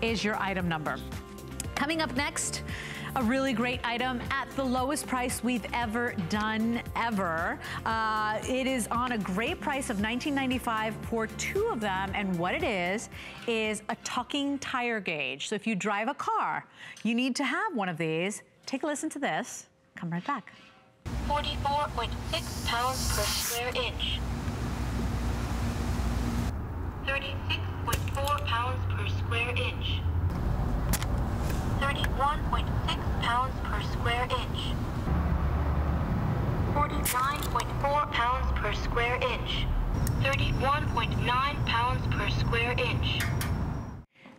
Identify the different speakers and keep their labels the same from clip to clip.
Speaker 1: is your item number. Coming up next, a really great item at the lowest price we've ever done, ever. It is on a great price of $19.95 for 2 of them, and what it is a talking tire gauge. So if you drive a car, you need to have one of these. Take a listen to this. Come right back.
Speaker 2: 44.6 pounds per square inch. 36.4 pounds per square inch. 31.6 pounds per square inch. 49.4 pounds per square inch. 31.9 pounds per square inch.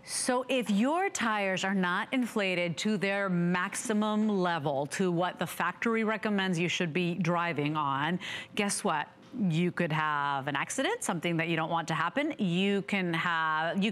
Speaker 1: So if your tires are not inflated to their maximum level, to what the factory recommends you should be driving on, guess what? You could have an accident, something that you don't want to happen. You can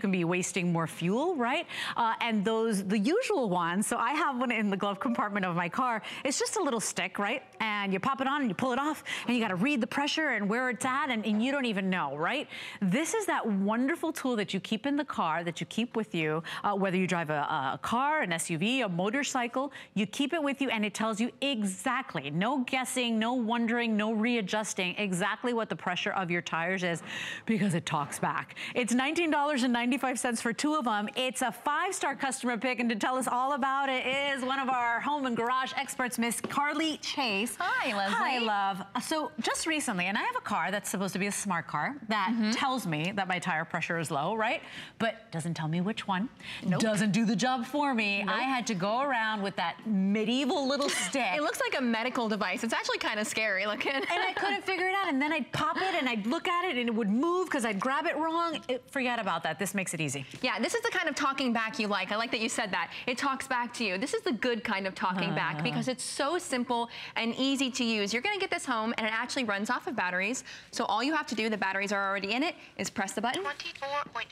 Speaker 1: be wasting more fuel, right? And the usual ones, so I have one in the glove compartment of my car. It's just a little stick, right? And you pop it on and you pull it off and you gotta read the pressure and where it's at and you don't even know, right? This is that wonderful tool that you keep in the car, that you keep with you, whether you drive a car, an SUV, a motorcycle, you keep it with you and it tells you exactly, no guessing, no wondering, no readjusting, exactly what the pressure of your tires is, because it talks back. It's $19.95 for 2 of them. It's a 5-star customer pick, and to tell us all about it is one of our home and garage experts, Miss Carly Chase.
Speaker 3: Hi, Leslie.
Speaker 1: Hi, love. So just recently, and I have a car that's supposed to be a smart car that tells me that my tire pressure is low, right? But doesn't tell me which one.
Speaker 3: Nope.
Speaker 1: Doesn't do the job for me. Nope. I had to go around with that medieval little stick.
Speaker 3: It looks like a medical device. It's actually kind of scary looking. And
Speaker 1: I couldn't figure it out, and then I'd pop it and I'd look at it and it would move because I'd grab it wrong. Forget about that. This makes it easy.
Speaker 3: Yeah, this is the kind of talking back you like. I like that you said that. It talks back to you. This is the good kind of talking back because it's so simple and easy to use. You're going to get this home and it actually runs off of batteries. So all you have to do, the batteries are already in it, is press the button.
Speaker 2: 24.9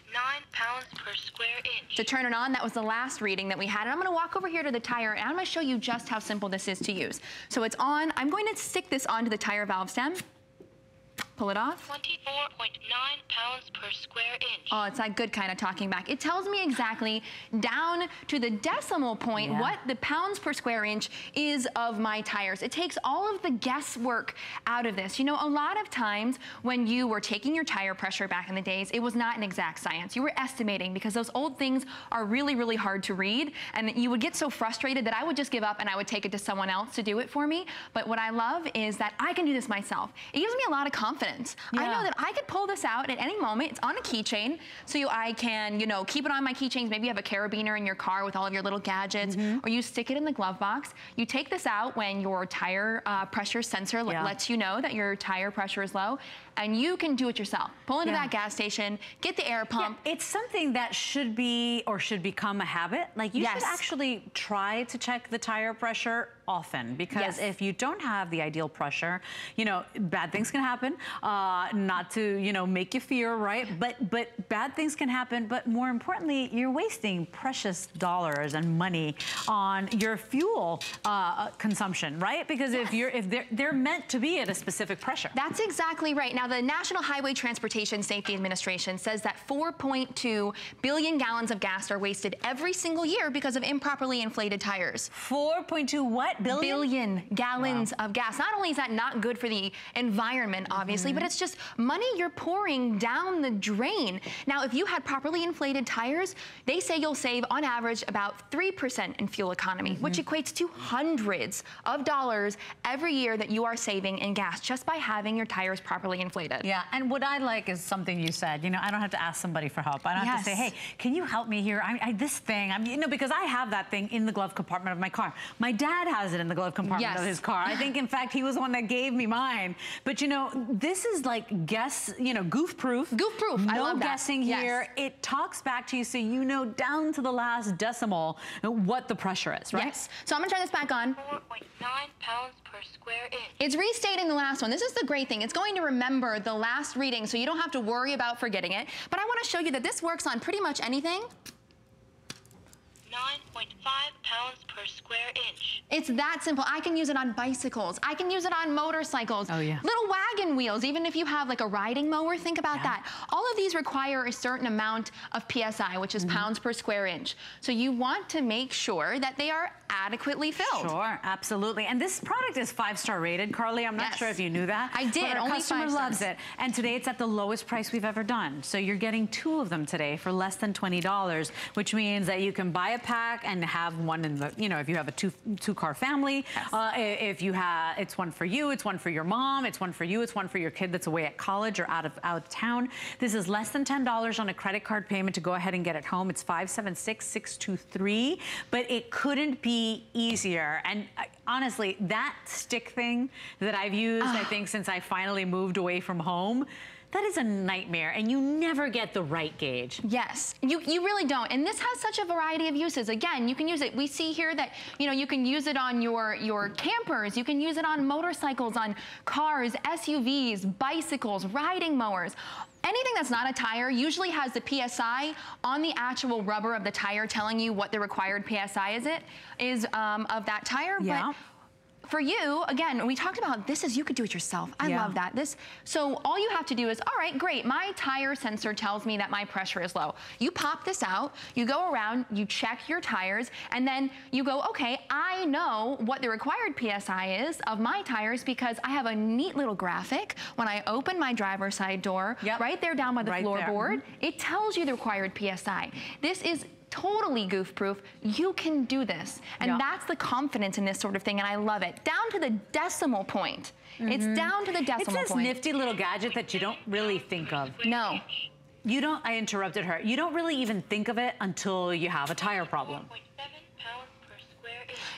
Speaker 2: pounds per square inch.
Speaker 3: To turn it on, that was the last reading that we had. And I'm going to walk over here to the tire and I'm going to show you just how simple this is to use. So it's on. I'm going to stick this onto the tire valve stem. Pull it off.
Speaker 2: 24.9 pounds per square inch.
Speaker 3: Oh, it's that good kind of talking back. It tells me exactly down to the decimal point what the pounds per square inch is of my tires. It takes all of the guesswork out of this. You know, a lot of times when you were taking your tire pressure back in the days, it was not an exact science. You were estimating because those old things are really, really hard to read. And you would get so frustrated that I would just give up and I would take it to someone else to do it for me. But what I love is that I can do this myself. It gives me a lot of confidence. I know that I could pull this out at any moment. It's on a keychain, so I can, you know, keep it on my keychains. Maybe you have a carabiner in your car with all of your little gadgets, or you stick it in the glove box. You take this out when your tire pressure sensor lets you know that your tire pressure is low, and you can do it yourself. Pull into that gas station, get the air pump.
Speaker 1: Yeah, it's something that should be or should become a habit. Like you should actually try to check the tire pressure often, because if you don't have the ideal pressure, you know, bad things can happen. Not to, you know, make you fear, right? But bad things can happen. But more importantly, you're wasting precious dollars and money on your fuel consumption, right? Because if they're meant to be at a specific pressure.
Speaker 3: That's exactly right. Now, the National Highway Transportation Safety Administration says that 4.2 billion gallons of gas are wasted every single year because of improperly inflated tires.
Speaker 1: 4.2 what?
Speaker 3: Billion gallons of gas. Not only is that not good for the environment, obviously, but it's just money you're pouring down the drain. Now, if you had properly inflated tires, they say you'll save on average about 3% in fuel economy, which equates to hundreds of dollars every year that you are saving in gas just by having your tires properly inflated.
Speaker 1: Yeah, and what I like is something you said. You know, I don't have to ask somebody for help. I don't have to say, hey, can you help me here? This thing, you know, because I have that thing in the glove compartment of my car. My dad has it in the glove compartment of his car. I think, in fact, he was the one that gave me mine. But, you know, this is like goof proof. Goof proof.
Speaker 3: I love that.
Speaker 1: No guessing here. It talks back to you so you know down to the last decimal what the pressure is, right?
Speaker 3: Yes. So I'm gonna turn this back on.
Speaker 2: 4.9 pounds per square inch.
Speaker 3: It's restating the last one. This is the great thing. It's going to remember the last reading so you don't have to worry about forgetting it. But I want to show you that this works on pretty much anything.
Speaker 2: 9.5 pounds per square inch.
Speaker 3: It's that simple. I can use it on bicycles. I can use it on motorcycles.
Speaker 1: Oh, yeah.
Speaker 3: Little wagon wheels, even if you have like a riding mower, think about that. All of these require a certain amount of PSI, which is pounds per square inch. So you want to make sure that they are adequately filled.
Speaker 1: Sure, absolutely. And this product is 5-star rated, Carly. I'm not sure if you knew that.
Speaker 3: I did,
Speaker 1: but our
Speaker 3: only
Speaker 1: customer
Speaker 3: 5
Speaker 1: loves
Speaker 3: stars.
Speaker 1: it. And today it's at the lowest price we've ever done. So you're getting 2 of them today for less than $20, which means that you can buy a pack and have one in the, you know, if you have a two-car family, if you have, it's one for you, it's one for your mom, it's one for you, it's one for your kid that's away at college or out of town. This is less than $10 on a credit card payment to go ahead and get it home. It's 576-623, but it couldn't be easier. And honestly, that stick thing that I've used, I think, since I finally moved away from home, that is a nightmare, and you never get the right gauge.
Speaker 3: Yes, you really don't. And this has such a variety of uses. Again, you can use it. We see here that, you know, you can use it on your campers. You can use it on motorcycles, on cars, SUVs, bicycles, riding mowers. Anything that's not a tire usually has the PSI on the actual rubber of the tire telling you what the required PSI is of that tire.
Speaker 1: Yeah.
Speaker 3: But for you, again, we talked about this is, you could do it yourself. I love that. So all you have to do is, all right, great, my tire sensor tells me that my pressure is low. You pop this out, you go around, you check your tires, and then you go, okay, I know what the required PSI is of my tires because I have a neat little graphic. When I open my driver's side door, right there down by the floorboard, it tells you the required PSI. This is totally goof-proof. You can do this. And that's the confidence in this sort of thing, and I love it. Down to the decimal point. It's down to the decimal point.
Speaker 1: It's this nifty little gadget that you don't really think of.
Speaker 3: No.
Speaker 1: You don't, I interrupted her. You don't really even think of it until you have a tire problem.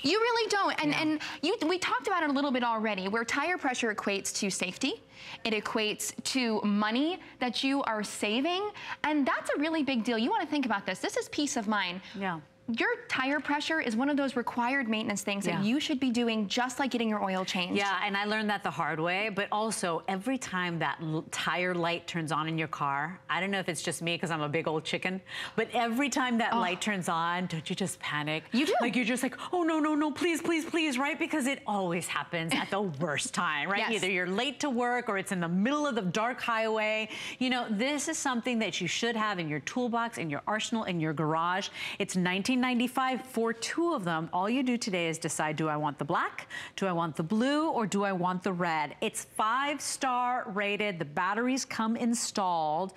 Speaker 3: You really don't. And we talked about it a little bit already, where tire pressure equates to safety. It equates to money that you are saving. And that's a really big deal. You want to think about this. This is peace of mind. Yeah. Your tire pressure is one of those required maintenance things that you should be doing, just like getting your oil changed.
Speaker 1: Yeah, and I learned that the hard way, but also every time that tire light turns on in your car, I don't know if it's just me because I'm a big old chicken, but every time that light turns on, don't you just panic? You do. Like, you're just like, oh, no, no, no, please, please, please, right? Because it always happens at the worst time, right? Either you're late to work or it's in the middle of the dark highway. You know, this is something that you should have in your toolbox, in your arsenal, in your garage. It's $19.95 for 2 of them. All you do today is decide, do I want the black, do I want the blue, or do I want the red? It's 5-star rated. The batteries come installed.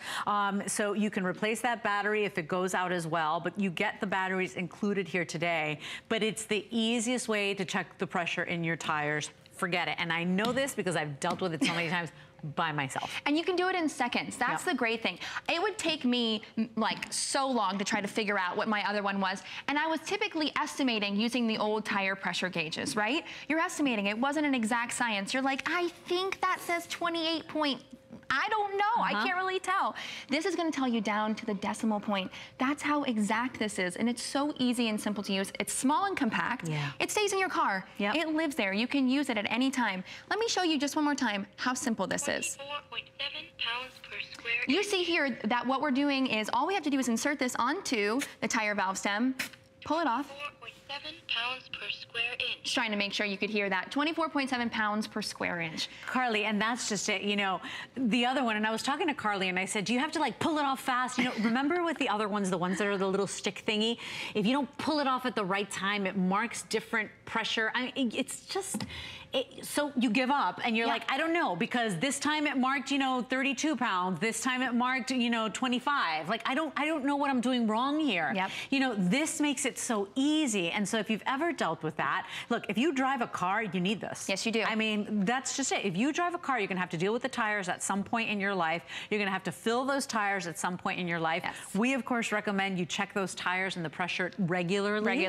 Speaker 1: So you can replace that battery if it goes out as well, but you get the batteries included here today. But it's the easiest way to check the pressure in your tires. Forget it. And I know this because I've dealt with it so many times by myself.
Speaker 3: And you can do it in seconds. That's the great thing. It would take me like so long to try to figure out what my other one was. And I was typically estimating using the old tire pressure gauges, right? You're estimating. It wasn't an exact science. You're like, I think that says 28 point. I don't know. I can't really tell. This is going to tell you down to the decimal point. That's how exact this is. And it's so easy and simple to use. It's small and compact. It stays in your car. It lives there. You can use it at any time. Let me show you just one more time how simple this is.
Speaker 2: 4.7 pounds per square inch.
Speaker 3: You see here that what we're doing is all we have to do is insert this onto the tire valve stem, pull it off.
Speaker 2: 4.7 pounds per square inch.
Speaker 3: Just trying to make sure you could hear that. 24.7 pounds per square inch.
Speaker 1: Carly, and that's just it. You know, the other one, and I was talking to Carly and I said, do you have to like pull it off fast? You know, remember with the other ones, the ones that are the little stick thingy, if you don't pull it off at the right time, it marks different pressure. I mean, it's just, so you give up and you're like, I don't know, because this time it marked, you know, 32 pounds. This time it marked, you know, 25. Like, I don't know what I'm doing wrong here. You know, this makes it so easy. And so if you've ever dealt with that, look, if you drive a car, you need this.
Speaker 3: Yes, you do.
Speaker 1: I mean, that's just it. If you drive a car, you're gonna have to deal with the tires at some point in your life. You're gonna have to fill those tires at some point in your life. We, of course, recommend you check those tires and the pressure regularly.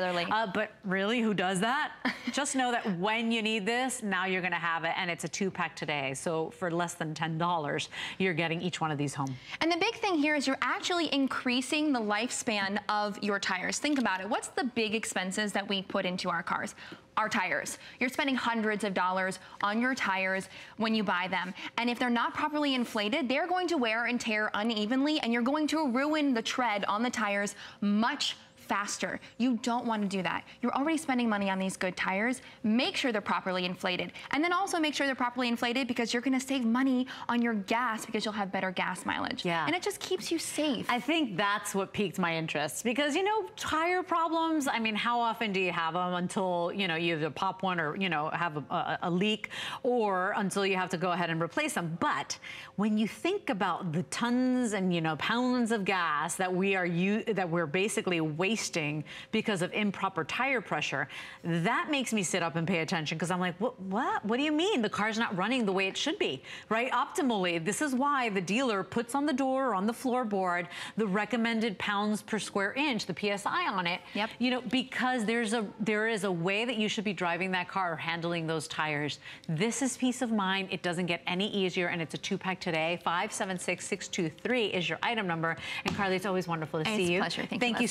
Speaker 1: But really, who does that? Just know that when you need this, now you're gonna have it, and it's a 2-pack today. So for less than $10, you're getting each one of these home.
Speaker 3: And the big thing here is you're actually increasing the lifespan of your tires. Think about it. What's the big expenses that we put into our cars? Our tires. You're spending hundreds of dollars on your tires when you buy them. And if they're not properly inflated, they're going to wear and tear unevenly, and you're going to ruin the tread on the tires much faster. You don't want to do that. You're already spending money on these good tires. Make sure they're properly inflated. And then also make sure they're properly inflated because you're going to save money on your gas because you'll have better gas mileage.
Speaker 1: Yeah.
Speaker 3: And it just keeps you safe.
Speaker 1: I think that's what piqued my interest because, you know, tire problems, I mean, how often do you have them until, you know, you either pop one or, you know, have a leak, or until you have to go ahead and replace them. But when you think about the tons and, you know, pounds of gas that we're basically wasting because of improper tire pressure, that makes me sit up and pay attention because I'm like, what do you mean? The car's not running the way it should be, right? Optimally. This is why the dealer puts on the door or on the floorboard the recommended pounds per square inch, the PSI on it.
Speaker 3: Yep.
Speaker 1: You know, because there is a way that you should be driving that car or handling those tires. This is peace of mind. It doesn't get any easier, and it's a 2-pack today. 576623 is your item number. And Carly, it's always wonderful to see you.
Speaker 3: It's a pleasure.
Speaker 1: Thank you